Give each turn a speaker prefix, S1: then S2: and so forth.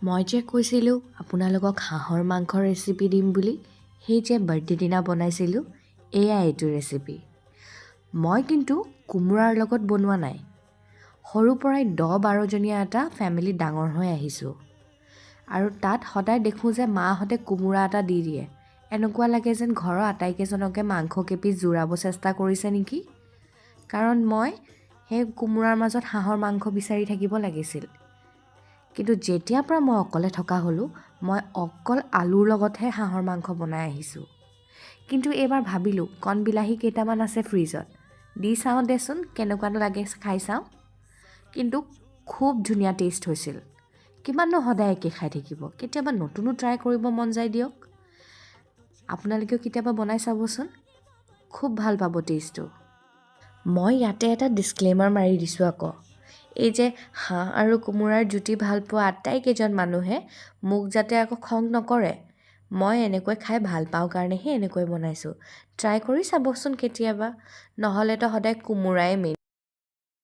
S1: মই যে কৈছিলোঁ আপোনালোকক হাঁহৰ মাংসৰ ৰেচিপি দিম বুলি, সেই যে বাৰ্থডে দিনা বনাইছিলোঁ, এয়া এইটো ৰেচিপি। মই কিন্তু কোমোৰাৰ লগত বনোৱা নাই। সৰুৰ পৰাই 10-12জনীয়া এটা ফেমিলিত ডাঙৰ হৈ আহিছোঁ। আৰু তাত সদায় দেখোঁ যে মাহঁতে কোমোৰা এটা দি দিয়ে। এনেকুৱা লাগে যেন ঘৰৰ আটাইকেইজনকে মাংস কেপি জোৰাব চেষ্টা কৰিছে নেকি? কাৰণ মই সেই কোমোৰাৰ মাজত হাঁহৰ মাংস বিচাৰি থাকিব লাগিছিল। কিন্তু যেতিয়াৰ পৰা মই অকলে থকা হ'লোঁ, মই অকল আলুৰ লগতহে হাঁহৰ মাংস বনাই আহিছোঁ। কিন্তু এইবাৰ ভাবিলোঁ কণবিলাহী কেইটামান আছে ফ্ৰিজত, দি চাওঁ দেচোন কেনেকুৱানো লাগে খাই চাওঁ। কিন্তু খুব ধুনীয়া টেষ্ট হৈছিল। কিমাননো সদায় একে খাই থাকিব, কেতিয়াবা নতুনো ট্ৰাই কৰিব মন যায় দিয়ক। আপোনালোকেও কেতিয়াবা বনাই চাবচোন, খুব ভাল পাব টেষ্টটো। মই ইয়াতে এটা ডিছক্লেইমাৰ মাৰি দিছোঁ আকৌ। এই যে হাঁহ আৰু কোমোৰাৰ জুতি ভাল পোৱা আটাইকেইজন মানুহে মোক যাতে আকৌ খং নকৰে। মই এনেকৈ খাই ভাল পাওঁ কাৰণেহে এনেকৈ বনাইছোঁ। ট্ৰাই কৰি চাবচোন কেতিয়াবা, নহ'লেতো সদায় কোমোৰাই মেইন।